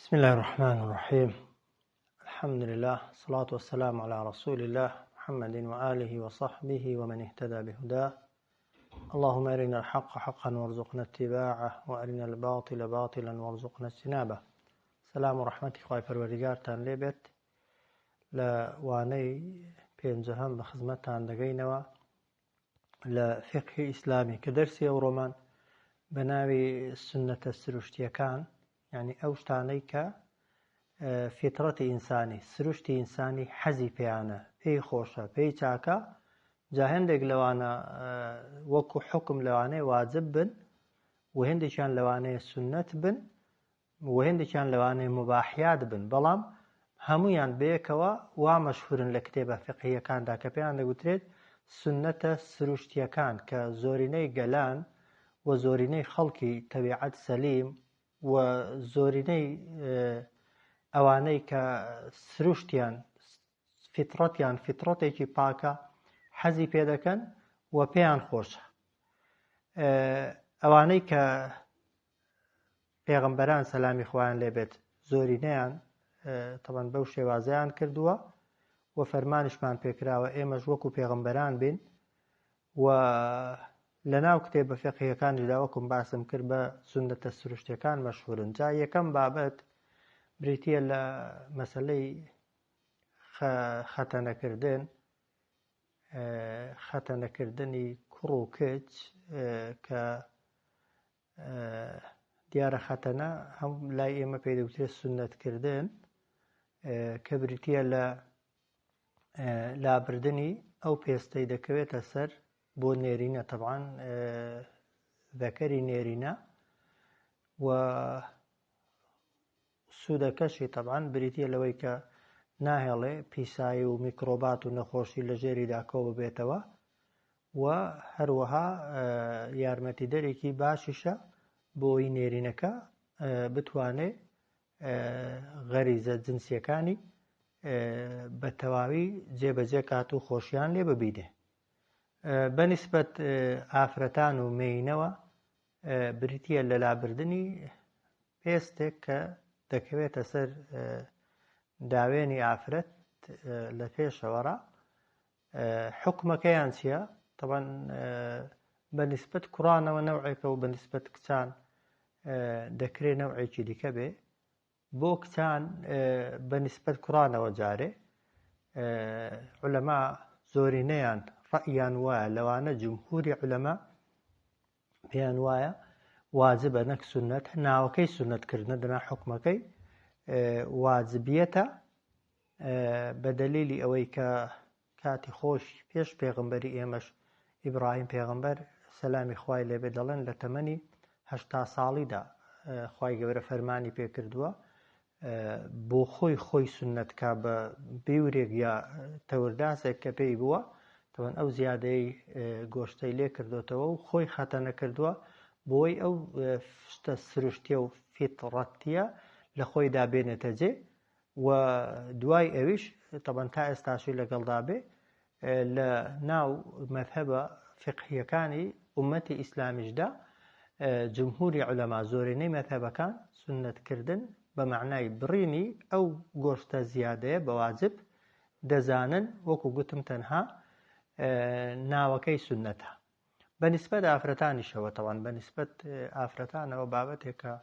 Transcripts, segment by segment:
بسم الله الرحمن الرحيم. الحمد لله، الصلاة والسلام على رسول الله محمد وآله وصحبه ومن اهتدى بهداه. اللهم أرنا الحق حقا وارزقنا اتباعه وأرنا الباطل باطلا وارزقنا اجتنابه. سلام ورحمة خوای پەروەردگارتان لێبێت. لە وانەی پێنجەهەم بە خزمەتتان دەگەینەوە لە فقهی ئیسلامی کە دەرسی ئەوڕۆمان بە ناوی سنەتە سروشتیەکان، یعنی ئەو شتانەی کە فیترەتی ئینسانی، سروشتی ئینسانی حەزی پێیانە، پێی خۆشە، پێی چاکە، جا هەندێک لەوانە وەکو حکم لەوانەیە واجب بن و هەندێکیان لەوانەیە سنەت بن و هەندێکیان لەوانەیە مباحیات بن، بەڵام هەمویان بەیەکەوە وا مەشهورن لە کتێبە فقهیەکاندا کە پێیان دەگوترێت سنەتە سروشتیەکان، کە زۆرینەی گەلان و زۆرینەی خەڵکی تەبیعەت سەلیم و زۆرینەی ئەوانەی کە سروشتیان فیترەتیان فیترەتێکی پاکە حەزی پێ دەکەن و پێیان خۆشە. ئەوانەی کە پێغەمبەران سەلامی خوایان لێبێت زۆرینەیان تەبەن بەو شێوازەیان کردووە و فەرمانیشمان پێکراوە ئێمەش وەکو پێغەمبەران بین و لە ناو کتێبە فقهیەکانیدا وەکوم باسم کرد بە سنەتە سروشتیەکان مەشهورن. جا یەکەم بابەت بریتیە لە مەسەلەی خەتەنەکردنی کوڕ و کچ، کە دیارە خەتەنە هەم لای ئێمە پێی دەوترێت سنەتکردن، کە بریتیە لە لابردنی ئەو پێستەی دەکەوێتە سەر بۆ نێرینە، تەبعاً ذەکەری نێرینە، و سوودەکەشی تەبعاً بریتیە لەوەی کە ناهێڵێ پیسایی و میکرۆبات و نەخۆشی لە ژێریدا کۆ ببێتەوە، و هەروەها یارمەتیدەرێکی باشیشە بۆی نێرینەکە بتوانێت غەریزە جنسیەکانی بە تەواوی جێبەجێ کات و خۆشیان لێ ببینێ. بەنسبەت ئافرەتان و مێینەوە بریتیە لە لابردنی پێستێک کە دەکەوێتە سەر داوێنی ئافرەت لە پێشەوەڕە. حکمەکەیان چییە؟ تەبەن بەنسبەت کوڕانەوە نەوعێکە و بەنسبەت کچان دەکرێت نەوعێکی دیکە بێ. بۆ کچان بەنسبەت کوڕانەوە جارێ عولەما زۆرینەیان ڕەئیان وایە، لەوانە جمهوری عولەما پێیان وایە واجبە نەک سنەت، ناوەکەی سنەتکردنە دەنا حکمەکەی واجبیەتە، بە دەلیلی ئەوەی کە کاتی خۆش پێش پێغەمبەری ئێمەش ئیبراهیم پێغەمبەر سەلامی خوای لێبێ دەڵێن لە تەمەنی 80 ساڵیدا خوای گەورە فەرمانی پێکردووە بۆ خۆی سنەتکا بە بیورێک یا تەورداسێک کە پێی بووە، تەوەن ئەو زیادەی گۆشتەی لێ کردوتەوە و خۆی خەتەنە کردووە بۆی ئەو شتە سروشتیە و فیتڕەتیە لە خۆی دابێنێتە جێ، و دوای ئەویش تەبەن تا ئێستاشی لەگەڵدا بێ لە ناو مەذهەبە فقهیەکانی ئومەتی ئیسلامیشدا جمهوری عولەما زۆرینەی مەذهەبەکان سنەتکردن بە معنای بڕینی ئەو گۆشتە زیادەیە بە واجب دەزانن، وەکو گوتم تەنها ناوەکەی سنەتە. بەنسبەت ئافرەتانیشەوە تەوان بەنسبەت ئافرەتانەوە بابەتێکە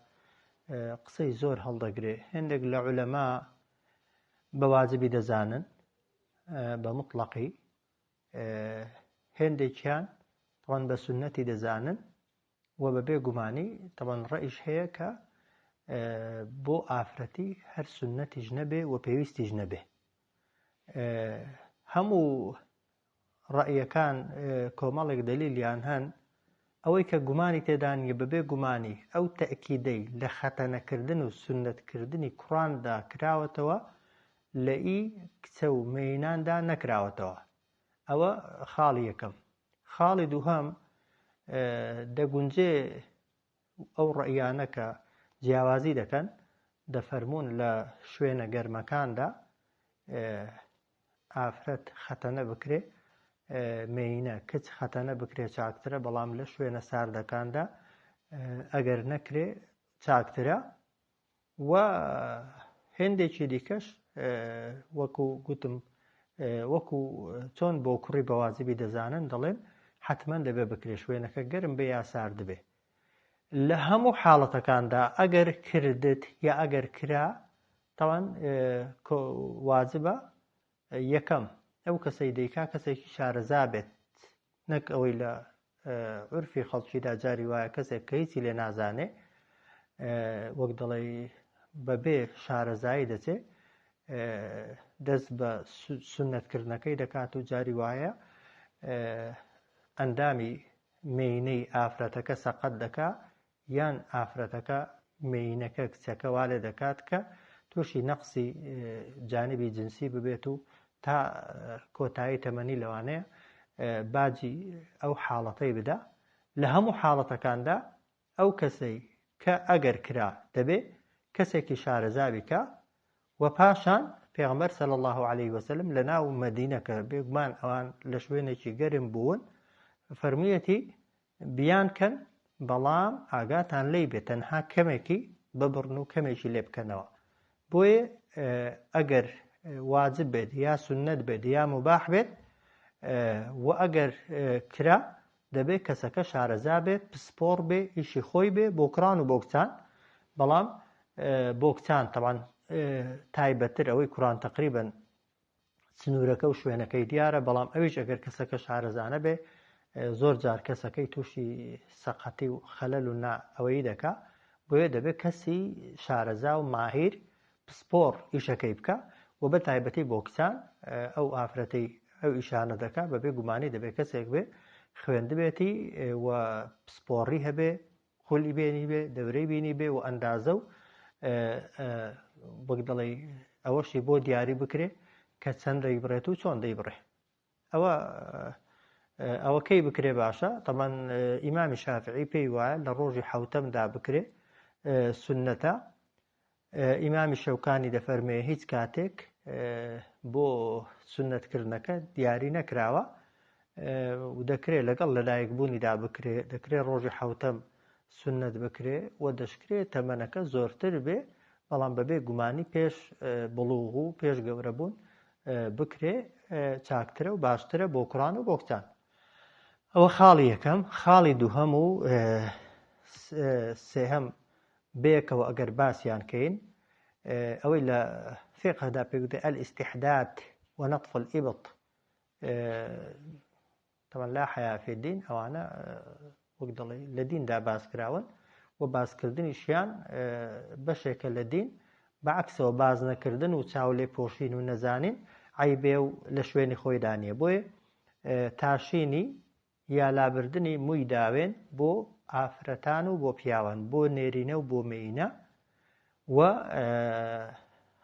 قسەی زۆر هەڵدەگرێ. هەندێک لە عولەما بە واجبی دەزانن بە مطلقی، هەندێکیان تەوان بە سنەتی دەزانن و بە بێگومانی تەوان ڕەئیش هەیە کە بۆ ئافرەتی هەر سنەتیش نەبێ و پێویستیش نەبێ. هەموو ڕەئیەکان کۆمەڵێک دەلیلیان هەن ئەوەی کە گومانی تێدانیە بەبێ گومانی ئەو تەئکیدەی لە خەتەنەکردن و سنەتکردنی کوڕاندا کراوەتەوە لە ئی کچە و مێیناندا نەکراوەتەوە. ئەوە خاڵی یەکەم. خاڵی دووهەم دەگونجێ ئەو ڕەئیانە کە جیاوازی دەکەن، دەفەرمون لە شوێنە گەرمەکاندا ئافرەت خەتەنە بکرێ، مێینە کچ خەتەنە بکرێ چاکترە، بەڵام لە شوێنە ساردەکاندا ئەگەر نەکرێ چاکترە. و هێندێکی دیکەش وەکو گوتم وەکو چۆن بۆ کوڕی بە واجبی دەزانن دەڵێن حتمما دەبێ بکرێ شوێنەکە گەرم بێ یا سارد بێ لە هەموو حاڵەتەکاندا ئەگەر کردت یا ئەگەر کرا تاوان واجبە یەکەم ئەو کەسەی دەیکا کەسێکی شارەزا بێت نەک ئەوەی لە عورفی خەڵکیدا جاری وایە کەسێک کە هیچی لێ نازانێ وەک دەڵێ بەبێ شارەزایی دەچێ دەست بە سونەتکردنەکەی دەکات و جاری وایە ئەندامی مێینەی ئافرەتەکە سەقەت دەکا یان ئافرەتەکە مێینەکە کچەکە وا لێ دەکات کە تووشی نەقسی جانبی جنسی ببێت و تا کۆتایی تەمەنی لەوانەیە باجی ئەو حاڵەتەی بدا لە هەموو حاڵەتەکاندا ئەو کەسەی کە ئەگەر کرا دەبێ کەسێکی شارەزاوی کە و پاشان پێغەمبەر صلی الله علیه وسلم لە ناو مەدینەکە بێگومان ئەوان لە شوێنێکی گەرم بوون فەرموویەتی بیان کەن بەڵام ئاگاتان لێی بێت تەنها کەمێکی ببڕن و کەمێکی لێ بکەنەوە بۆیە ئەگەر واجب بێت یا سنەت بێت یا مباح بێت و ئەگەر کرا دەبێت کەسەکە شارەزا بێت پسپۆڕ بێ ئیشی خۆی بێ بۆ کڕان و بۆ کچان بەڵام بۆ کچان تەبعاً تایبەتتر ئەوەی کوڕان تەقریبەن سنوورەکە و شوێنەکەی دیارە بەڵام ئەویش ئەگەر کەسەکە شارەزانە بێ زۆر جار کەسەکەی تووشی سەقەتی و خەلەل و ئەوەی دەکا بۆیە دەبێت کەسی شارەزا و ماهیر پسپۆڕ ئیشەکەی بکە و بە تایبەتی بۆ کچان ئەو ئافرەتەی ئەو ئیشانە دەکا بەبێ گومانی دەبێت کەسێک بێ خوێندبێتی و پسپۆڕی هەبێ خولی بێنی بێ دەورەی بینی بێ و ئەندازە و وەک دەڵێ ئەوەشی بۆ دیاری بکرێ کە چەند دەیبڕێت و چۆن دەیبڕێ ئەوە کەی بکرێ باشە تەمان ئیمامی شافعی پێی وایە لە ڕۆژی حەوتەمدا بکرێ سنەتە ئیمامی شەوکانی دەفەرمێ هیچ کاتێک بۆ سنەتکردنەکە دیاری نەکراوە و دەکرێت لەگەڵ لەلایەکبوونیدا بکرێ دەکرێت ڕۆژی حەوتەم سنەت بکرێ و دەشکرێت تەمەنەکە زۆرتر بێ بەڵام بەبێ گومانی پێش بڵوغ و پێش گەورەبوون بکرێ چاکترە و باشترە بۆ کوڕان و بۆ کچان ئەوە خاڵی یەکەم خاڵی دووهەم و سێهەم بێکەوە ئەگەر باسییان کەین ئەوەی لە فقهدا پێگوتێ ئەلیستیحداد ونەطف الإبط طبعا لا حیا فی الدین ئەوانە وەک دەڵێ لە دیندا باس کراون و باسکردنیشیان بەشێکە لە دین بەعکسەوە باز نەکردن و چاو لێ پۆشین و نەزانین عیبێ و لە شوێنی خۆی دانیە بۆیە تاشینی یا لابردنی مووی داوێن بۆ ئافرەتان و بۆ پیاوان بۆ نێرینە و بۆ مێینە و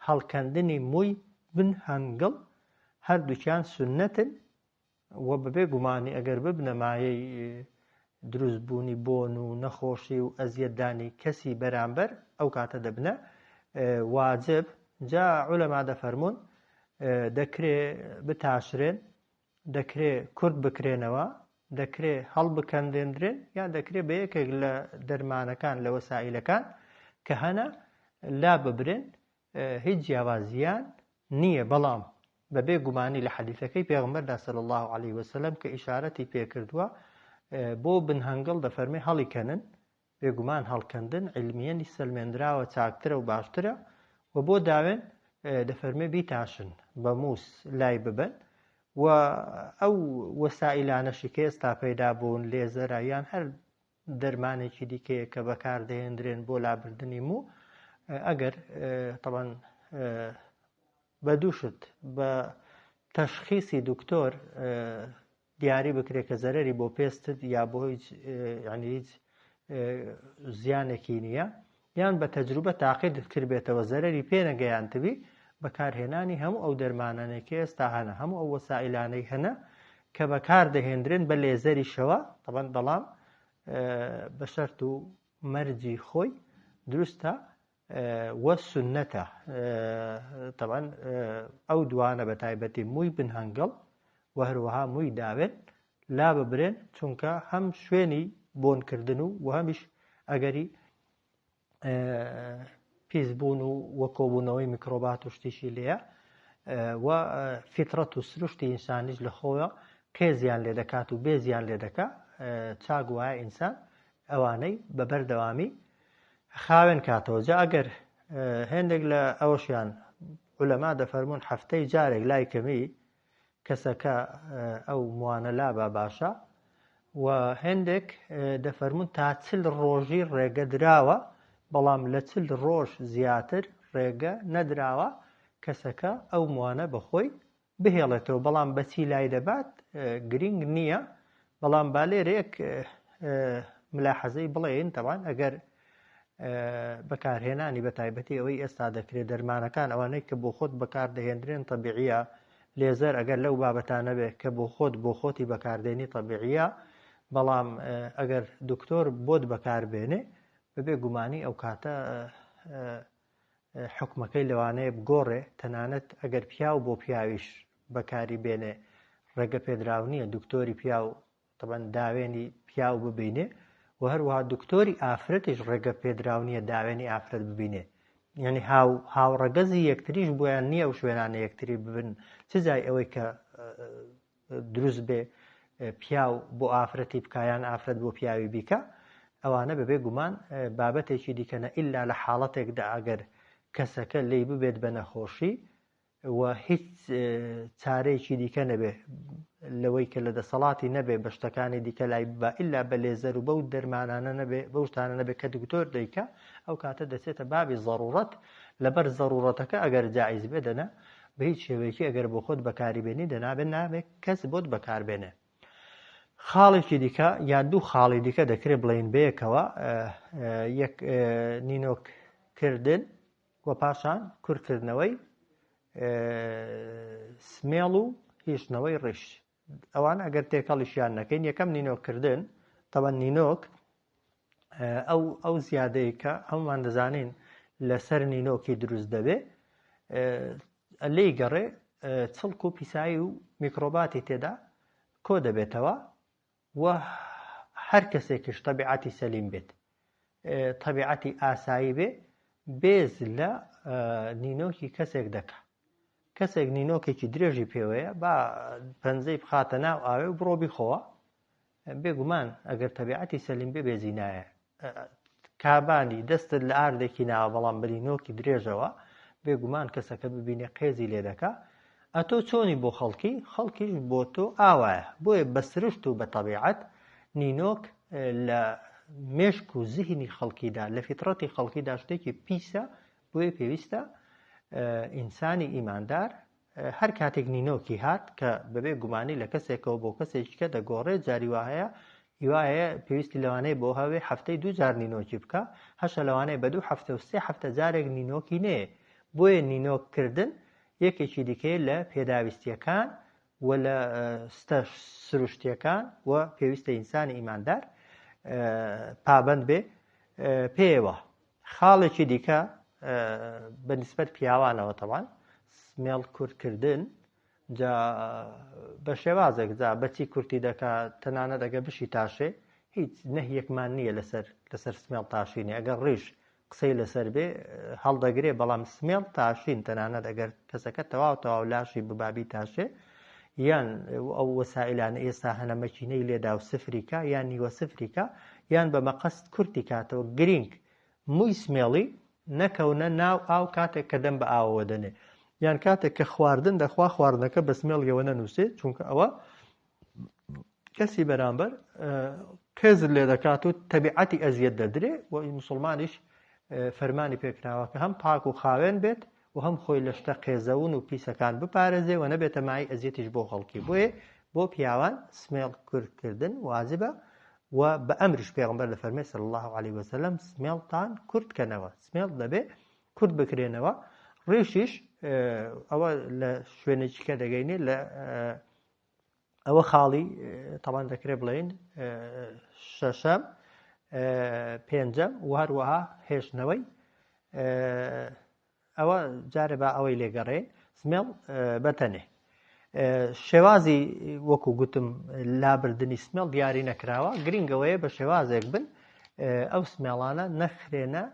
هەڵکەندنی مووی بن هەنگڵ هەردووکیان سنەتن و بەبێ گومانی ئەگەر ببنە مایەی دروستبوونی بۆن و نەخۆشی و ئەزیەتدانی کەسی بەرامبەر ئەو کاتە دەبنە واجب جا عولەما دەفەرمون دەکرێ بتاشرێن دەکرێ کورد بکرێنەوە دەکرێ هەڵ بکەندێنرێن یا دەکرێ بە یەکێک لە دەرمانەکان لە وەسائلەکان کە هەنە لا ببرێن هیچ جیاوازیان نییە بەڵام بەبێ گومانی لە حەدیثەکەی پێغەمبەردا صلی الله علیه وسلم کە ئیشارەتی پێکردووە بۆ بنهەنگڵ دەفەرمێ هەڵیکەنن بێگومان هەڵکەندن علمیەنی سەلمێنراوە چاکترە و باشترە و بۆ داوێن دەفەرمێ بیتاشن بە مووس لای ببن و ئەو وەسائلانەشی کە ئێستا پەیدا بوون لێزەرە یان هەر دەرمانێکی دیکەیە کە بەکاردەهێنرێن بۆ لابردنی موو ئەگەر طبعا بە دووشت بە تەشخیصی دکتۆر دیاری بکرێت کە زەرەری بۆ پێستت یا بۆ هیچ زیانێکی نییە یان بە تەجروبە تاقیدت کردبێتەوە زەرەری پێ نەگەیاندبی بەکارهێنانی هەموو ئەو دەرمانانێکی ئێستا هەنە هەموو ئەو وەسائلانەی هەنە کە بەکاردەهێنرێن بە لێزەریشەوە طبعا بەڵام بە شەرت و مەرجی خۆی دروستە وە سنەتە طبعا ئەو دوانە بە تایبەتی مووی بنهەنگڵ و هەروەها مووی داوێن لا ببرێن چونکە هەم شوێنی بۆنکردن و هەمیش ئەگەری پیسبوون و وەکۆبوونەوەی میکرۆبات و شتیشی لێە و فیترەت و سروشتی ئینسانیش لە خۆیە قێزیان لێ دەکات و بێزیان لێ دەکات چاک وایە ئینسان ئەوانەی بەبەردەوامی خاوێن کاتەوە. جا ئەگەر هێندێک لە ئەوەشیان عولەما دەفەرمون هەفتەی جارێک لای کەمی کەسەکە ئەو موانە لابا باشە و هێندێک دەفەرمون تا 40 ڕۆژی ڕێگە دراوە بەڵام لە 40 ڕۆژ زیاتر ڕێگە نەدراوە کەسەکە ئەو موانە بەخۆی بهێڵێتەوە. بەڵام بەچی لای دەبات گرنگ نییە. بەڵام با لێرەیەک ملاحەزەی بڵێن تەوان ئەگەر بەکارهێنانی بە تایبەتی ئەوەی ئێستا دەکرێت دەرمانەکان ئەوانەی کە بۆ خۆت بەکاردەهێنرێن تەبیعیە، لێزەر ئەگەر لەو بابەتانە بێ کە بۆ خۆتی بەکاردێنی تەبیعیە، بەڵام ئەگەر دکتۆر بۆت بەکاربێنێ بەبێ گومانی ئەو کاتە حکومەکەی لەوانەیە بگۆڕێ. تەنانەت ئەگەر پیاو بۆ پیاویش بەکاری بێنێ ڕێگە پێدراونیە دکتۆری پیاو تەبەن داوێنی پیاو ببینێ و هەروەها دکتۆری ئافرەتیش ڕێگە پێدراونیە داوێنی ئافرەت ببینێ. یعنی هاوڕەگەزی یەکتریش بۆیان نییە و شوێنانە یەکتری ببن. چ جای ئەوەی کە دروست بێ پیاو بۆ ئافرەتی بکایان ئافرەت بۆ پیاوی بیکە، ئەوانە بەبێ گومان بابەتێکی دیکەنە ئیلا لە حاڵەتێکدا ئەگەر کەسەکە لی ببێت بە نەخۆشی و هیچ چارەیەکی دیکە نەبێ لەوەی کە لە دەسەڵاتی نەبێ بە شتەکانی دیکە لای ببا ئیلا بە لێزەر و بەو دەرمانانە نەبێ بەو شتانە نەبێت کە دکتۆر دەیکە، ئەو کاتە دەچێتە بابی ضرورەت. لەبەر ضرورەتەکە ئەگەر جائز بێ دەنا بە هیچ شێوەیەکی ئەگەر بۆ خۆت بەکاری بێنی دەنابێت نابێت کەس بۆت بەکاربێنێ. خاڵێکی دیکە یان دوو خاڵی دیکە دەکرێت بڵین بەیەکەوە، یەک نینۆکردن و پاشان کورتکردنەوەی سمێڵ و هیشتنەوەی ڕیش. ئەوان ئەگەر تێکەڵیشیان نەکەین، یەکەم نینۆکردن تەبەن نینۆک ئەو زیادەی کە هەمومان دەزانین لەسەر نینۆکی دروست دەبێ لێی گەڕێ چڵک و پیسایی و میکرۆباتی تێدا کۆ دەبێتەوە و هەر کەسێکیش تەبیعەتی سەلیم بێت، تەبیعەتی ئاسایی بێ، بێز لە نینۆکی کەسێک دەکە. کەسێک نینۆکێکی درێژی پێوەیە با پەنجەی بخاتە ناو ئاوێ و بڕۆ بیخۆوە، بێگومان ئەگەر تەبیعەتی سەلیم بێ بێزی نایە. کابانی دەستت لە ئاردێکی ناوە بەڵام بە نینۆکی درێژەوە بێگومان کەسەکە ببینێ قێزی لێ دەکا. ئەتۆ چۆنی بۆ خەڵکیش بۆ تۆ ئاوایە. بۆیە بە سرشت و بە تەبیعەت نینۆک لە مێشک و زیهنی خەڵکیدا لە فیترەتی خەڵکیدا شتێکی پیسە. بۆیە پێویستە ئینسانی ئیماندار هەر کاتێک نینۆکی هات کە بەبێ گومانی لە کەسێکەوە بۆ کەسێکیکە دەگۆڕێت، جاری وایە هیوایە پێویستی لەوانەیە بۆ هەوێ هەفتەی 2 جار نینۆکی بکە، هەشە لەوانەیە بە 2 هەفتە و 3 هەفتە جارێک نینۆکی نەیە. بۆیە نینۆکردن یەکێکی دیکەیە لە پێداویستیەکان و لە سروشتیەکان و پێویستە ئینسانی ئیماندار پابەند بێ پێوە. خاڵێکی دیکە بەنسبەت پیاوانەوە تەوان سمێڵ کورتکردن جا بە شێوازێک جا بەچی کورتی دەکات تەنانەت ئەگە بشی تاشێ هیچ نەهیەکمان نییە لەسەر سمێڵ تاشینێ. ئەگەر ڕیش قسەی لەسەر بێ هەڵدەگرێ، بەڵام سمێڵ تاشین تەنانەت ئەگەر کەسەکە تەواو لاشی ببابی تاشێ یان ئەو وەسائلانە ئێستا هەنە مەکینەی لێدا و سفریکە یان نیوە سفریکە یان بە مەقەست کورتی کاتەوە گرنگ مووی سمێڵی نەکەونە ناو ئاو کاتێک کە دەم بە ئاوەوە دەنێ، یان کاتێک کە خواردن دەخوا خواردنەکە بە سمێڵیەوە نەنووسێت، چونکە ئەوە کەسی بەرامبەر قێزت لێ دەکات و تەبیعەتی ئەزیەت دەدرێ. و موسڵمانیش فەرمانی پێکراوە کە هەم پاک و خاوێن بێت و هەم خۆی لە شتە قێزەون و پیسەکان بپارێزێ و نەبێتە مای ئەزیەتیش بۆ خەڵکی. بۆیە بۆ پیاوان سمێڵ کورتکردن واجبە و بە ئەمریش پێغەمبەر لە فەرمێ صلی الله علیه وسلم سمێڵتان کورتکەنەوە، سمێڵ دەبێ کورت بکرێنەوە. ڕیشیش ئەوە لە شوێنێکی کە دەگەینێ لە ئەوە خاڵی تەمان دەکرێت بڵێن شەشەم پێنجەم و هەروەها هێشتنەوەی ئەوە جارێ با ئەوەی لێگەڕێ سمێڵ بەتەنێ. شێوازی وەکو گوتم لابردنی سمێڵ دیاری نەکراوە، گرنگەوەیە بە شێوازێک بن ئەو سمێڵانە نەخرێنە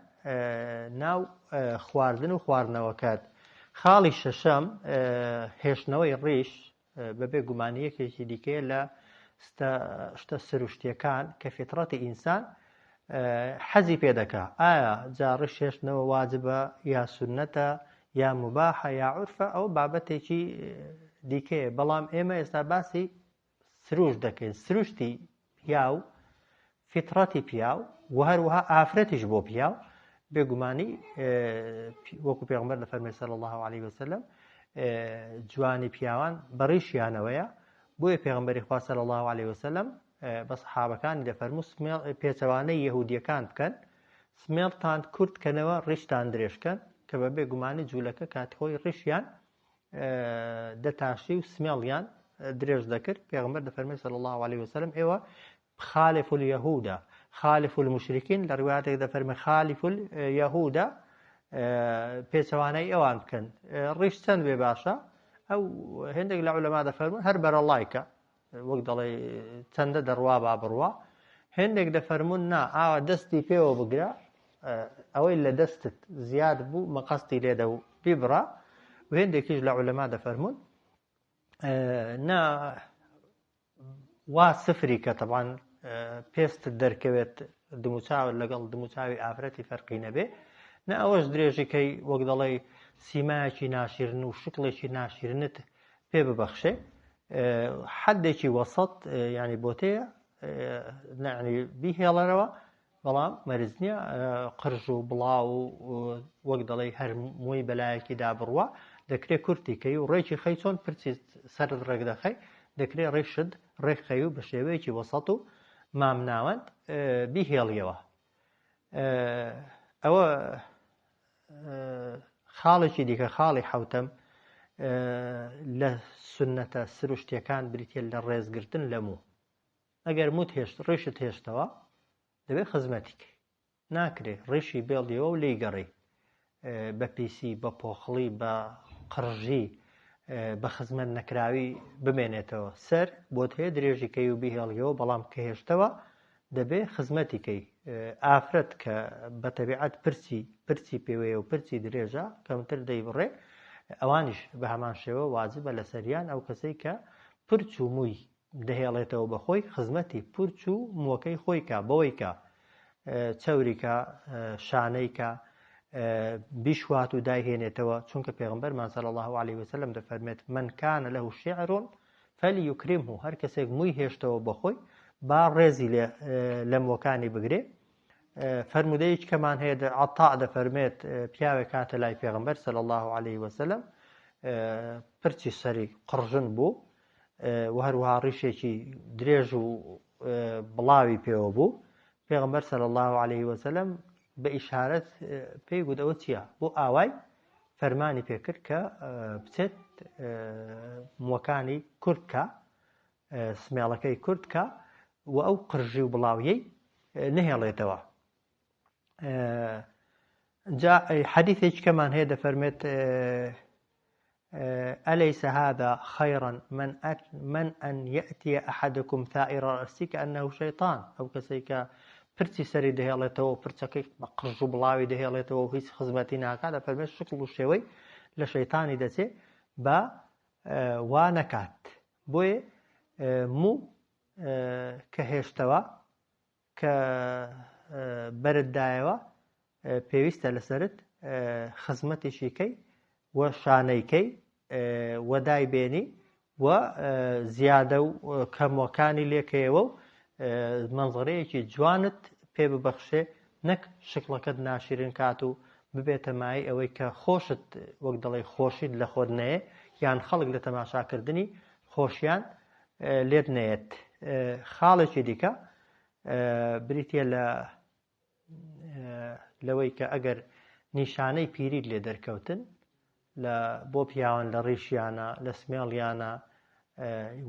ناو خواردن و خواردنەوەکات. خاڵی شەشەم هێشتنەوەی ڕیش بەبێ گومانیەکێکی دیکەیە لە شتە سروشتیەکان کە فیتڕەتی ئینسان حەزی پێ دەکا. ئایا جا ڕیش هێشتنەوە واجبە یا سونەتە یا مباحە یا عورفە، ئەو بابەتێکی دیکەیە. بەڵام ئێمە ئێستا باسی سروش دەکەین، سروشتی پیاو، فیتڕەتی پیاو و هەروەها ئافرەتیش بۆ پیاو بێگومانی وەکو پێغەمبەر دەفەرمێ صلی الله علیه وسلم جوانی پیاوان بەڕیشیانەوەیە. بۆیە پێغەمبەری خوا صلی الله علیه وسلم بە سەحابەکانی دەفەرموو پێچەوانەی یەهودیەکان بکەن، سمێڵتان کورت کەنەوە، ڕیشتان درێژکەن، کە بە بێگومانی جوولەکە کاتی خۆی ڕیشیان دەتاشی و سمێڵیان درێژ دەکرد. پێغەمبەر دەفەرمێ صلی الله علیه وسلم ئێوە خالف اليهود خالف المشركين لرواياتك دەفەرمێ خالف اليهود پێچەوانەی ئەوان بکەن. ڕیش چەند بێ باشە؟ ئەو هێندێک لە عولەما دەفەرمون هەر بەرەڵایکە، وەک دەڵێ چەندە دەڕوا با بڕوا. هێندێک دەفەرمون نا ئاوا دەستی پێوە بگرە، ئەوەی لە دەستت زیاد بوو مەقەستی لێدە و بیبڕە. و هێندێکیش لە عولەما دەفەرمون نا وا سفری کە طبعاً پێستت دەرکەوێت دموچاوت لەگەڵ دموچاوی ئافرەتی فەرقی نەبێ، نە ئەوەش درێژەکەی وەک دەڵێ سیمایەکی ناشیرن و شکڵێکی ناشیرنت پێ ببەخشێ. حەدێکی وەسەط ینی بۆتەیە یعنی بیهێڵەرەوە، بەڵام مەرج نییە قرژ و بڵاو و وەک دەڵێ هەر مووی بەلایەکی دابڕوە. دەکرێت کورتیکەی و ڕێکی خەی چۆن پرچی سەرت ڕێک دەخەی، دەکرێت ڕێشت ڕێکخەی و بە شێوەیەکی وەسەط و مامناوەند بیهێڵیەوە. ئەوە خاڵێکی دیکە. خاڵی حەوتەم لە سونەتە سروشتیەکان بریتە لە ڕێزگرتن لە موو. ئەگەر موت ڕیشت هێشتەوە دەبێت خزمەتیکەی، ناکرێت ڕیشی بێڵیەوە و لێی گەڕی بە پیسی، بە پۆخڵی، بە قڕژی، بە خزمەت نەکراوی بمێنێتەوە سەر بۆت هەیە درێژیکەی و بیهێڵیەوە. بەڵام کە هێشتەوە دەبێ خزمەتیکەی. ئافرەت کە بە تەبیعەت پرچی پێوەیە و پرچی درێژە کەمتر دەیبڕێ، ئەوانیش بە هەمان شێوە واجبە لە سەریان ئەو کەسەی کە پرچ و مووی دەهێڵێتەوە بەخۆی خزمەتی پرچ و مووەکەی خۆی کا، بەوەی کە چەوریکە، شانەیکە، بیشوات و دایهێنێتەوە. چونکە پێغەمبەرمان صلی الله علیه وسلم دەفەرمێت من کان له شعر فلیکرمه، هەر کەسێک مووی هێشتەوە بەخۆی با ڕێزی لە مووەکانی بگرێ. فەرمودەیەک کەمان هەیە عەطا دەفەرمێت پیاوێک هاتە لای پێغەمبەر صلی الله علیه وسلم، پرچی سەری قڕژن بوو و هەروەها ڕیشێکی درێژ و بڵاوی پێوە بوو. پێغەمبەر صلی الله علیه وسلم بە ئیشارەت پێی گوت ئەوە چییە؟ بۆ ئاوای فەرمانی پێکرد کە بچێت مووەکانی کورتکە، سمێڵەکەی کورتکە و ئەو قڕژی و بڵاویەی نهێڵێتەوە. جا حەدیثێکی کەمان هەیە دەفەرمێت أليس هذا خيرا من أن يأتي أحدكم ثائر رأسه كأنه شيطان. ئەو کەسەی کە پرچی سەری دەهێڵێتەوە و پرچەکەی قڕژ و بڵاوی دەهێڵێتەوە و هیچ خزمەتی ناکات، دەفەرمێت شکل و شێوەی لە شەیتانی دەچێت بە وا نەکات. بۆیە موو کە هێشتەوە کە بەرددایەوە پێویستە لەسرت خزمەتیشیکەی و شانەیکەی و دایبێنی و زیادە و کەموەکانی لێکەوە و منزەرەیەکی جوانت پێ ببەخشێ، نەک شکڵەکەت ناشرین کات و ببێتە مای ئەوەی کە خۆشت وەک دەڵێ خۆشیت لە خۆت نەیە، یان خەڵک لە تەماشاکردنی خۆشیان لێت نەیەت. خاڵێکی دیکە بریتە لەوەی کە ئەگەر نیشانەی پیریت لێ دەرکەوتن بۆ پیاوان لە ڕیشیانە، لە سمێڵیانە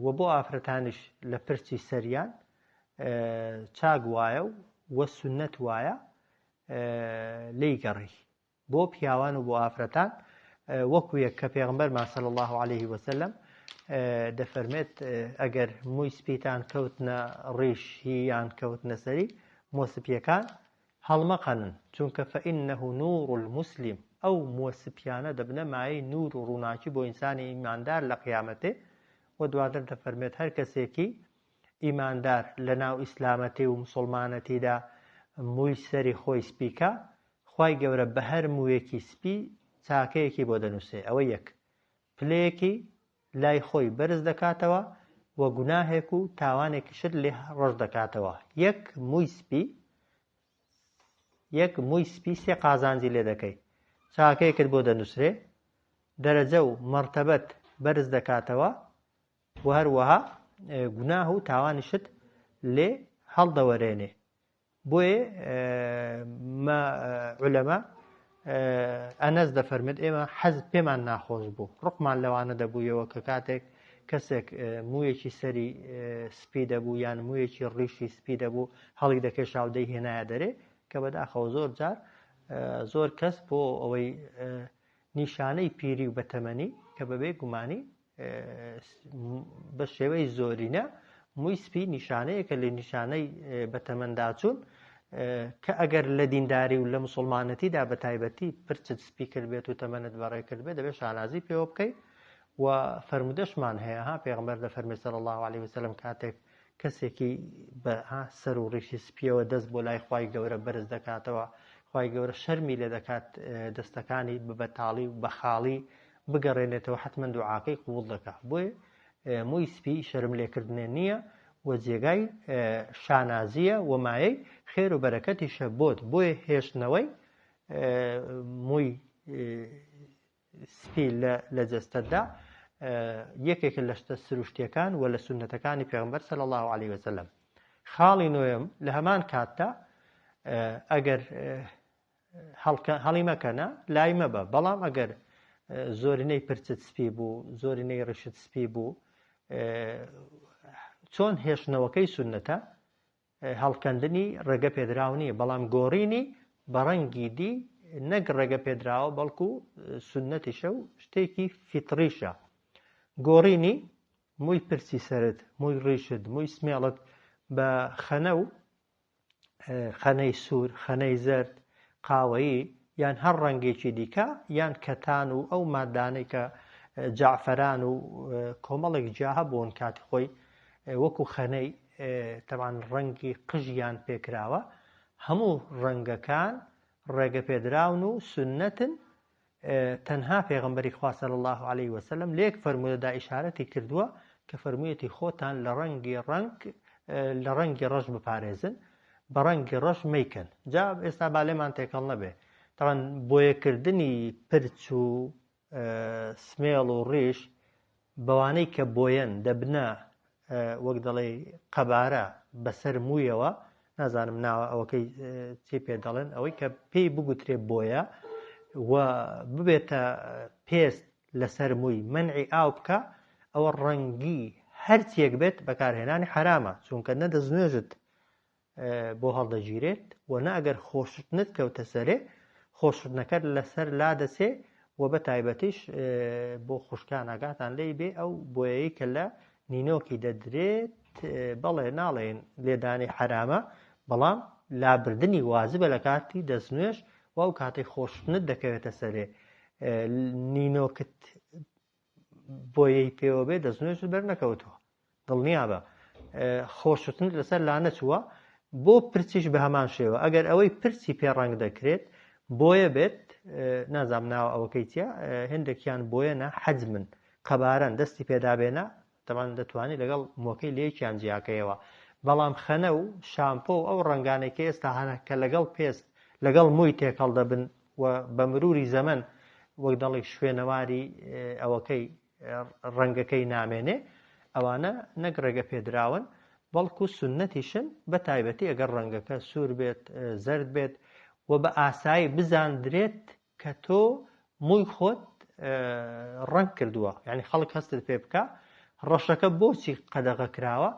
و بۆ ئافرەتانیش لە پرچی سەریان چاک وایە و سونەت وایە لێی گەڕی بۆ پیاوان و بۆ ئافرەتان. وەکو یەک کە پێغەمبەرمان صلی الله علیه وسلم دەفەرمێت ئەگەر مووی سپیتان کەوتنە ڕیش یان کەوتنە سەری، مۆسپیەکان هەڵمەقەنن چونکە فإنه نور المسلم ئەو موسپیانە دەبنە مای نور و ڕووناکی بۆ ئینسانی ئیماندار لە قیامەتێ و دواتر دەفەرمێت هەر کەسێکی ئیماندار لە ناو ئیسلامەتی و مسلمانەتیدا مووی سەری خۆی سپیکە خوای گەورە بە هەر موویەکی سپی چاکەیەکی بۆ دەنووسێ ئەوە یەک پلەیەکی لای خۆی بەرز دەکاتەوە و گوناهێک و تاوانێکی شت لێ ڕەش دەکاتەوە یەک مووی سپی سێ قازانجی لێ دەکەی چاکەیەکت بۆ دەنووسرێ دەرەجە و مەرتەبەت بەرز دەکاتەوە و هەروەها گوناه و تاوانی شت لێ هەڵدەوەرێنێ بۆیە عولەما ئەنەس دەفەرمێت ئێمە حەزب پێمان ناخۆش بوو ڕقمان لەوانە دەبوویەوە کە کاتێک کەسێک موویەکی سەری سپی دەبوو یان موویەکی ڕیشی سپی دەبوو هەڵی دەکێشاودەی هێنایە دەرێ کە بەداخەوە زۆر جار زۆر کەس بۆ ئەوەی نیشانەی پیری و بەتەمەنی کە بەبێ گومانی بە شێوەی زۆرینە مووی سپی نیشانەیەکە لە نیشانەی بەتەمەنداچوون کە ئەگەر لە دینداری و لە مسلمانەتیدا بە تایبەتی پرچت سپی کرد بێت و تەمەنت بەڕێ کرد بێت دەبێت شانازی پێوە بکەیت و فەرمودەشمان هەیە پێغەمبەر دەفەرمێت صلی الله علیه وسلم کاتێک کەسێکی بە سەر و ڕیشی سپیەوە دەست بۆ لای خوای گەورە بەرز دەکاتەوە خوای گەورە شەرمی لێ دەکات دەستەکانی بەتاڵی و بەخاڵی بگەڕێنێتەوە حتمەن دوعاکەی قبوڵ دەکات بۆیە مووی سپی شەرم لێکردنێ نییە و جێگای شانازیە و مایەی خێر و بەرەکەتیشە بۆت بۆیە هێشتنەوەی مووی سپی لە جەستەتدا یەکێکە لە شتە سروشتیەکان و لە سونەتەکانی پێغەمبەر صلی الله علیه وسلم خاڵی نوێم لە هەمان کاتتا ئەگەر هەڵی مەکەنە لای مەبە بەڵام ئەگەر زۆرینەی پرچت سپی بوو زۆرینەی ڕشت سپی بوو چۆن هێشتنەوەکەی سونەتە هەڵکەندنی ڕێگە پێدراو نییە بەڵام گۆڕینی بە ڕەنگی دی نەک ڕێگە پێدراوە بەڵکو سونەتیشە و شتێکی فیتریشە گۆڕینی مووی پرسی سرت مووی ڕیشت مووی سمێڵت بە خەنە و خەنەی سوور خەنەی زەرد قاوەیی یان هەر ڕەنگێکی دیکە یان کەتان و ئەو مادانەی کە جعفەران و کۆمەڵێک جیا هەبوون کاتی خۆی وەکو خەنەی تەمان ڕەنگی قژیان پێکراوە هەموو ڕەنگەکان ڕێگە پێدراون و سنەتن تەنها پێغەمبەری خوا صلی الله علیه وسلم لێک فەرموودەدا ئیشارەتی کردووە کە فەرموویەتی خۆتان لە ڕەنگی ڕەش بپارێزن بە ڕەنگی ڕەش مەیکەن جا ئێستا با لێمان تێکەڵ نەبێ تەوان بۆیەکردنی پرچ و سمێڵ و ڕیش بەوانەی کە بۆیەن دەبنە وەک دەڵێ قەبارە بەسەر موویەوە نازانم ناوە ئەوەکەی چی پێ دەڵێن ئەوەی کە پێی بگوترێ بۆیە و ببێتە پێست لەسەر مووی منعی ئاو بکە ئەوە ڕەنگی هەرچیەک بێت بەکارهێنانی حرامە چونکە نەدەستنوێژت بۆ هەڵدەگیرێت و نە ئەگەر خۆشتنت کەوتە سەرێ خۆشتنەکەت لەسەر لا دەسێ و بە تایبەتیش بۆ خوشکان ئاگاتان لێی بێ ئەو بۆیەی کە لە نینۆکی دەدرێت بەڵێ ناڵێن لێدانی حرامە بەڵام لابردنی وازبە لە کاتی دەستنوێژ و ئەو کاتی خۆشتنت دەکەوێتە سەرێ نینۆکت بۆیەی پێوە بێ دەستنوێژت بەرنەکەوتووە دڵنیا بە خۆشتنت لەسەر لا نەچووە بۆ پرچیش بە هەمان شێوە ئەگەر ئەوەی پرچی پێڕەنگ دەکرێت بۆیە بێت نازام ناوە ئەوەکەی چیە هێندێکیان بۆیەنە حەجمن قەبارەن دەستی پێدابێنە تەمان دەتوانێت لەگەڵ مۆکەی لەیەکیان جیاکەیەوە بەڵام خەنە و شامپۆ و ئەو ڕەنگانێکی ئێستا هەنە کە لەگەڵ پێست لەگەڵ مووی تێکەڵ دەبن و بە مروری زەمن وەک دەڵێ شوێنەواری ئەوەکەی ڕەنگەکەی نامێنێ ئەوانە نەک ڕێگە پێدراون بەڵکو سنەتیشن بە تایبەتی ئەگەر ڕەنگەکە سوور بێت زەرد بێت و بە ئاسایی بزاندرێت کە تۆ مووی خۆت ڕەنگ کردووە یعنی خەڵک هەستت پێ بکە ڕەشەکە بۆچی قەدەغە کراوە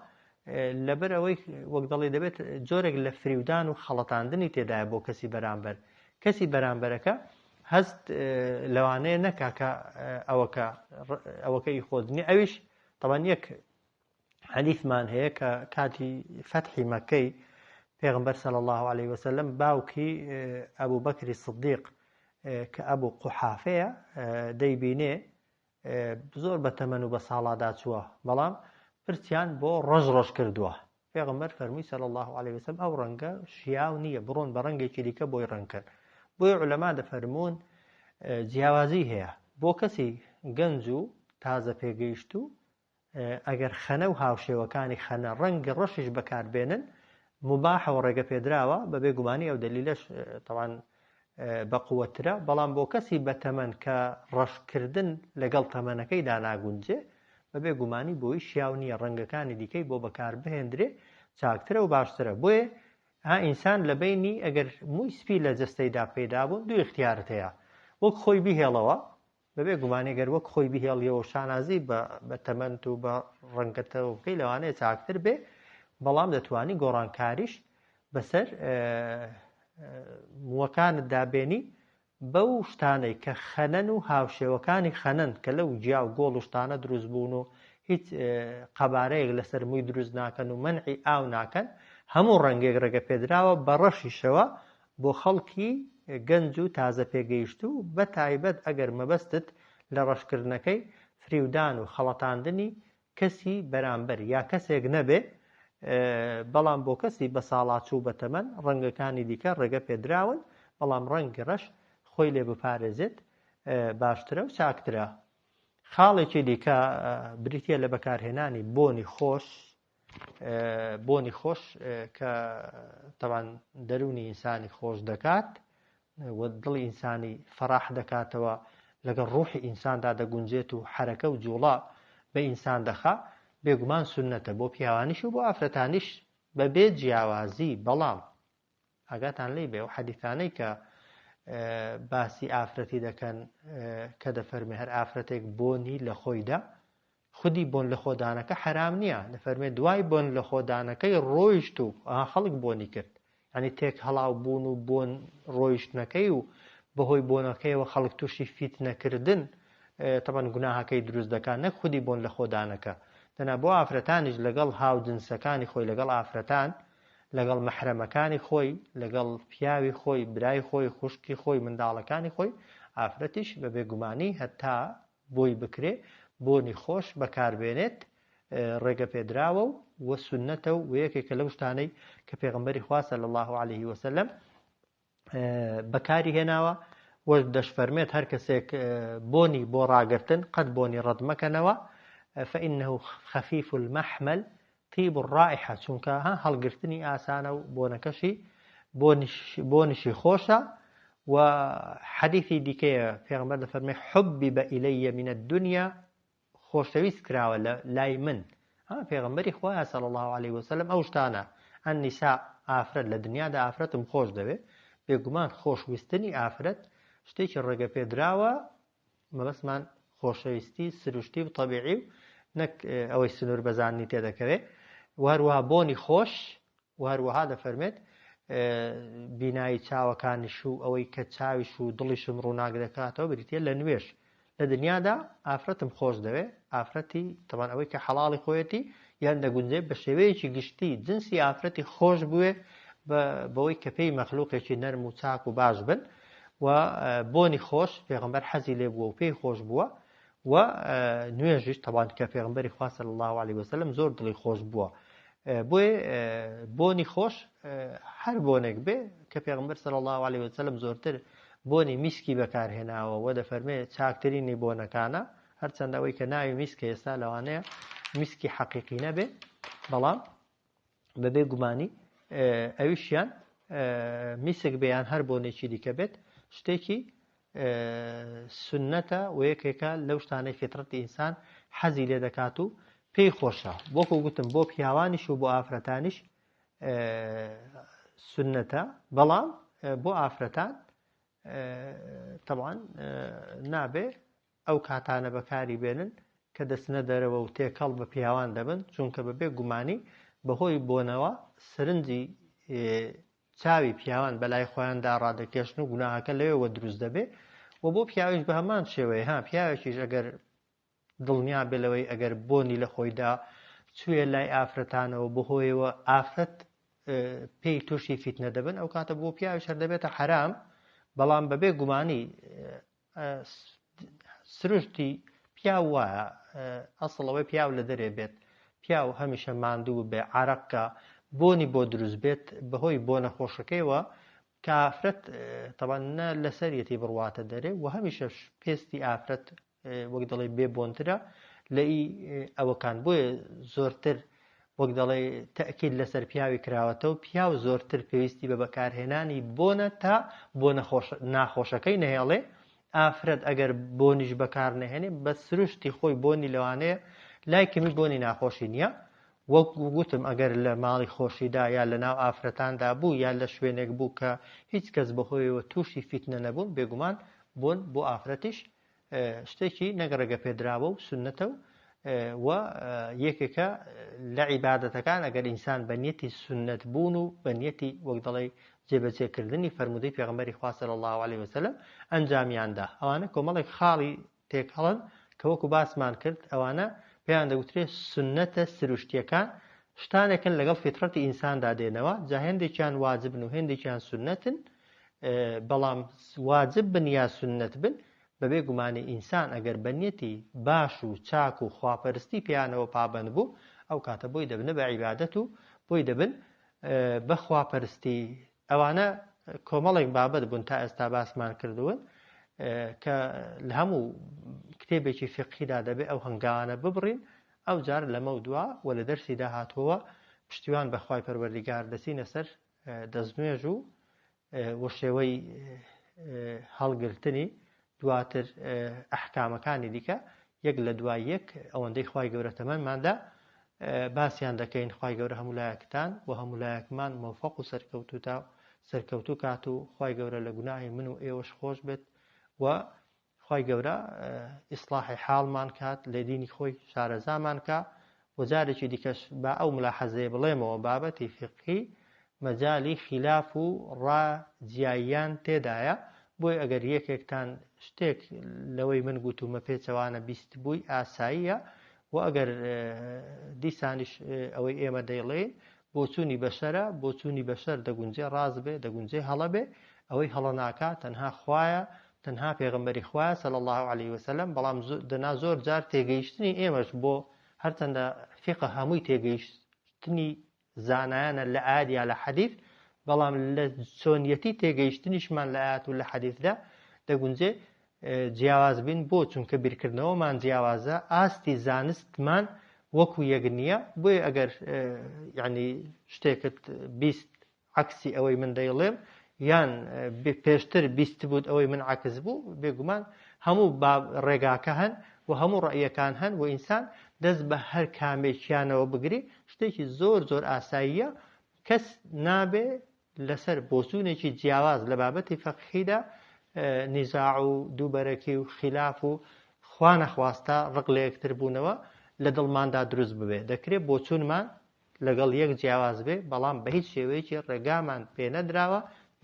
لەبەر ئەوەی وەک دەڵێ دەبێت جۆرێک لە فریودان و خەڵەتاندنی تێدایە بۆ کەسی بەرامبەر کەسی بەرامبەرەکە هەست لەوانەیە نەکاکە ئەوەکەی خۆدنی ئەویش طبعا یەک حەدیثمان هەیە کە کاتی فەتحی مەکەی پێغمبەر صلی الله عليه وسلم باوکی ئەبوو بەکری صدیق کە ئەبوو قوحافەیە دەیبینێ زۆر بە تەمەن و بە ساڵادا چووە بەڵام پرسیان بۆ ڕۆژ کردووە پێغمبەر فەرمووی صلی الله عليه وسلم ئەو ڕەنگە شیاو نییە بڕۆن بە ڕەنگێکی دیکە بۆی ڕەنگکەن بۆی عولەما دەفەرموون جیاوازی هەیە بۆ کەسی گەنج و تازە پێگەیشت و ئەگەر خەنە و هاوشێوەکانی خەنە ڕەنگی ڕەشیش بەکاربێنن مباحە و ڕێگە پێدراوە بە بێگومانی ئەو دەلیلەش تەوان بەقووەترە بەڵام بۆ کەسی بەتەمەن کە ڕەشکردن لەگەڵ تەمەنەکەیدا ناگونجێ بە بێگومانی بۆی شیاو نییە ڕەنگەکانی دیکەی بۆ بەکار بهێندرێ چاکترە و باشترە بۆیە ئینسان لە بینی ئەگەر مووی سپی لە جەستەیدا پەیدا بوون دوو اختیارت هەیە وەک خۆی بهێڵەوە بە بێگومانی گەر وەک خۆی بهێڵیەوە شانازی بە تەمەند و بە ڕەنگەتەوە بکەی لەوانەیە چاکتر بێ بەڵام دەتوانی گۆڕانکاریش بەسەر مووەکانت دابێنی بەو شتانەی کە خەنەن و هاوشێوەکانی خەنەن کە لەو جیا و گۆڵ و شتانە دروست بوون و هیچ قەبارەیەک لەسەر مووی دروست ناکەن و مەنعی ئاو ناکەن هەموو ڕەنگێک ڕێگە پێدراوە بە ڕەشیشەوە بۆ خەڵکی گەنج و تازە پێگەیشت و بە تایبەت ئەگەر مەبەستت لە ڕەشکردنەکەی فریودان و خەڵەتاندنی کەسی بەرامبەر یا کەسێک نەبێ بەڵام بۆ کەسی بە ساڵات و بەتەمەن ڕەنگەکانی دیکە ڕێگە پێدراون بەڵام ڕەنگی ڕەش خۆی لێ بپارێزێت باشترە و چاکترە خاڵێکی دیکە بریتە لە بەکارهێنانی بۆنی خۆش کە تەوان دەرونی ئینسانی خۆش دەکات و دڵی ئینسانی فەراح دەکاتەوە لەگەڵ ڕوحی ئینساندا دەگونجێت و حرەکە و جوڵا بە ئینسان دەخا بێگومان سونەتە بۆ پیاوانیش و بۆ ئافرەتانیش بەبێ جیاوازی بەڵام ئاگاتان لێی بێ و حەدیثانەی کە باسی ئافرەتی دەکەن کە دەفەرمێ هەر ئافرەتێک بۆنی لە خۆیدا خودی بۆن لە خۆدانەکە حرام نییە دەفەرمێ دوای بۆن لە خۆدانەکەی ڕۆیشت و خەڵک بۆنی کرد ینی تێک هەڵاو بوون و بۆن ڕۆیشتنەکەی و بەهۆی بۆنەکەیەوە خەڵک تووشی فیتنەکردن تەبەن گوناهەکەی دروست دەکات نەک خودی بۆن لە خۆدانەکە تەنها بۆ ئافرەتانیش لەگەڵ هاوجنسەکانی خۆی لەگەڵ ئافرەتان لەگەڵ مەحرەمەکانی خۆی لەگەڵ پیاوی خۆی برای خۆی خوشکی خۆی منداڵەکانی خۆی ئافرەتیش بە بێگومانی هەتا بۆی بکرێ بۆنی خۆش بەکاربێنێت ڕێگە پێدراوە و سونەتە و یەکێکە لەو شتانەی کە پێغەمبەری خوا صلی الله عليه وسلم بەکاری هێناوە وەش دەشفەرمێت هەر کەسێک بۆنی بۆ ڕاگرتن قەت بۆنی ڕەت مەکەنەوە فإنه خفيف المحمل طيب الرائحة چونکە هەڵگرتنی ئاسانە و بۆنەکەشی بۆنیشی خۆشە و حەدیثی دیکەیە پێغەمبەر دەفەرمێ حبب إلي من الدنيا خۆشەویست کراوە لای من پێغەمبەری خوا صلی الله عليه وسلم ئەو شتانە النساء ئافرەت لە دنیادا ئافرەتم خۆش دەوێت بێگومان خۆشویستنی ئافرەت شتێکی ڕێگە پێدراوە مەبەستمان خۆشەویستی سروشتی و طبیعی و نەک ئەوەی سنوور بەزاننی تێدەکەوێت وهروەها بۆنی خۆش وهروەها دەفەرمێت بینایی چاوەکانیش و ئەوەی کە چاویش و دڵیشم ڕووناک دەکاتەوە بریتە لە نوێش لە دنیادا ئافرەتم خۆش دەوێت ئافرەتی تەمان ئەوەی کە حەڵاڵی خۆیەتی یان دەگونجێت بە شێوەیەکی گشتی جنسی ئافرەتی خۆش بووێ بەوەی کە پێی مەخلوقێکی نەرم و چاک و باش بن و بۆنی خۆش پێغەمبەر حەزی لێ بووە و پێی خۆش بووە و نوێژیش تەوان کە پێغەمبەری خوا صلی الله عليه وسلم زۆر دڵی خۆش بووە بۆیە بۆنی خۆش هەر بۆنێک بێ کە پێغەمبەر صلی الله عليه وسلم زۆرتر بۆنی میسکی بەکارهێناوە و دەفەرمێ چاکترینی بۆنەکانە هەرچەندە ئەوەی کە ناوی میسکە ئێستا لەوانەیە میسکی حەقیقی نەبێ بەڵام بەبێ گومانی ئەویشیان میسک بێیان هەر بۆنێکی دیکە بێت شتێکی سنەتە و یەکێکە لەو شتانەی فیترەتی ئینسان حەزی لێ دەکات و پێی خۆشە وەکو گوتم بۆ پیاوانیش و بۆ ئافرەتانیش سنەتە بەڵام بۆ ئافرەتان طبعا نابێ ئەو کاتانە بەکاری بێنن کە دەستنە دەرەوە و تێکەڵ بە پیاوان دەبن چونکە بەبێ گومانی بەهۆی بۆنەوە سرنجی چاوی پیاوان بەلای خۆیاندا ڕادەکێشن و گوناهەکە لەوێەوە دروست دەبێ و بۆ پیاویش بە هەمان شێوەیە پیاوێکیش ئەگەر دڵنیا بێلەوەی ئەگەر بۆنی لە خۆیدا چوویە لای ئافرەتانەوە بەهۆیەوە ئافرەت پێی تووشی فیتنە دەبن ئەو کاتە بۆ پیاوی شەر دەبێتە حرام بەڵام بەبێ گومانی سروشتی پیاو وایە ئەسڵەوەی پیاو لە دەرێ بێت پیاو هەمیشە ماندوو بێ عرەقکە بۆنی بۆ دروست بێت بەهۆی بۆ نەخۆشەکەیەوە کافرەت تەبەنە لەسەرەتی بڕواتە دەرێ و هەمیشەش پێستی ئافرەت وەک دەڵێ بێ بۆنترە لە ئەوەکان بۆیە زۆرتر وەک دەڵێ تەکید لەسەر پیاوی کراوەتەوە پیاو زۆرتر پێویستی بە بەکارهێنانی بۆنە تا بۆ ناخۆشەکەی نەهێڵێ ئافرەت ئەگەر بۆنیش بەکار نەهێنێ بە سروشتی خۆی بۆنی لەوانەیە لای کەمی بۆنی ناخۆشی نییە وەکو گوتم ئەگەر لە ماڵی خۆشیدا یا لە ناو ئافرەتاندا بوو یا لە شوێنێک بوو کە هیچ کەس بەهۆیەوە تووشی فیتنە نەبوون بێگومان بۆن بۆ ئافرەتیش شتێکی نەگەڕێگە پێدراوە و سنەتە و یەکێکە لە عیبادەتەکان ئەگەر ئینسان بە نیەتی سنەت بوون و بە نیەتی وەک دەڵێ جێبەجێکردنی فەرمودەی پێغەمبەری خوا صلی الله علیه وسلم ئەنجامیاندا ئەوانە کۆمەڵێک خاڵی تێکهەڵن کە وەکو باسمان کرد ئەوانە پێیان دەوترێت سنەتە سروشتیەکان شتانێکن لەگەڵ فیترەتی ئینساندا دێنەوە جا هێندێکیان واجبن و هێندێکیان سنەتن بەڵام واجب بن یا سنەت بن بەبێ گومانی ئینسان ئەگەر بەنیەتی باش و چاک و خواپەرستی پیانەوە پابند بوو ئەو کاتە بۆی دەبنە بە عیبادەت و بۆی دەبن بە خواپەرستی ئەوانە کۆمەڵێک بابەت بوون تا ئێستا باسمان کردوون کە لە هەموو کتێبێکی فقهیدا دەبێت ئەو هەنگاوانە ببڕین ئەو جار لەمە دووە و لە دەرسی داهاتووە پشتیوان بەخوای پەروەردیگار دەچینە سەر دەستنوێژ و شێوەی هەڵگرتنی دواتر ئەحکامەکانی دیکە یەک لە دوای یەک ئەوەندەی خوای گەورە تەمەنماندا باسییان دەکەین خوای گەورە هەمولایەکتان و هەمولایەکمان مەوفەق و سەرکەوتو کات و خوای گەورە لە گوناهی من و ئێوەش خۆش بێت و خوای گەورە ئیسلاحی حاڵمان کات لە دینی خۆی شارەزامان کا و جارێکی دیکەش با ئەو ملاحەزەیە بڵێمەوە بابەتی فقهی مەجالی خلاف و ڕاجیاییان تێدایە بۆی ئەگەر یەکێکتان شتێک لەوەی من گوتومە پێچەوانە بیست بووی ئاساییە و ئەگەر دیسانیش ئەوەی ئێمە دەیڵێن بۆچوونی بەشەرە بۆچوونی بەشەر دەگونجێ ڕاز بێ دەگونجێ هەڵە بێ ئەوەی هەڵە ناکات تەنها خوایە تەنها پێغەمبەری خوایە صلی الله علیه وسلم بەڵام دنا زۆر جار تێگەیشتنی ئێمەش بۆ هەرچەندە فقه هەمووی تێگەیشتنی زانایانە لە ئاەت یا لە حەدیث بەڵام لە چۆنیەتی تێگەیشتنیشمان لە ئاەت و لە حەدیثدا دەگونجێ جیاواز بین بۆ چونکە بیرکردنەوەمان جیاوازە ئاستی زانستمان وەکو یەک نییە بۆیە ئەگەر یعنی شتێکت بیست عەکسی ئەوەی من دەیڵێم یان پێشتر بیست بوو ئەوەی من عەکس بوو بێگومان هەموو ڕێگاکە هەن و هەموو ڕەئیەکان هەن و ئینسان دەست بە هەر کامێکیانەوە بگری شتێکی زۆر زۆر ئاساییە کەس نابێ لەسەر بۆچوونێکی جیاواز لە بابەتی فەقهیدا نیزاع و دووبەرەکی و خلاف و خوا نەخواستە ڕق لە یەکتر بوونەوە لە دڵماندا دروست ببێ دەکرێت بۆچوونمان لەگەڵ یەک جیاواز بێ بەڵام بە هیچ شێوەیەکی ڕێگامان پێ نەدراوە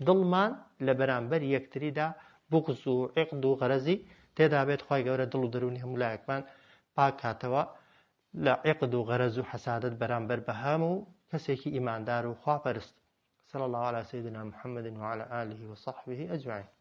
دڵمان لە بەرامبەر یەکتریدا بوغز و عقد و غەرەزی تێدا بێت خوای گەورە دڵ و دەرونی هەموو لایەکمان پاک کاتەوە لە عقد و غەرەز و حەسادەت بەرامبەر بە هەموو کەسێکی ئیماندار و خواپەرست صلى الله على سيدنا محمد وعلى آله وصحبه أجمعين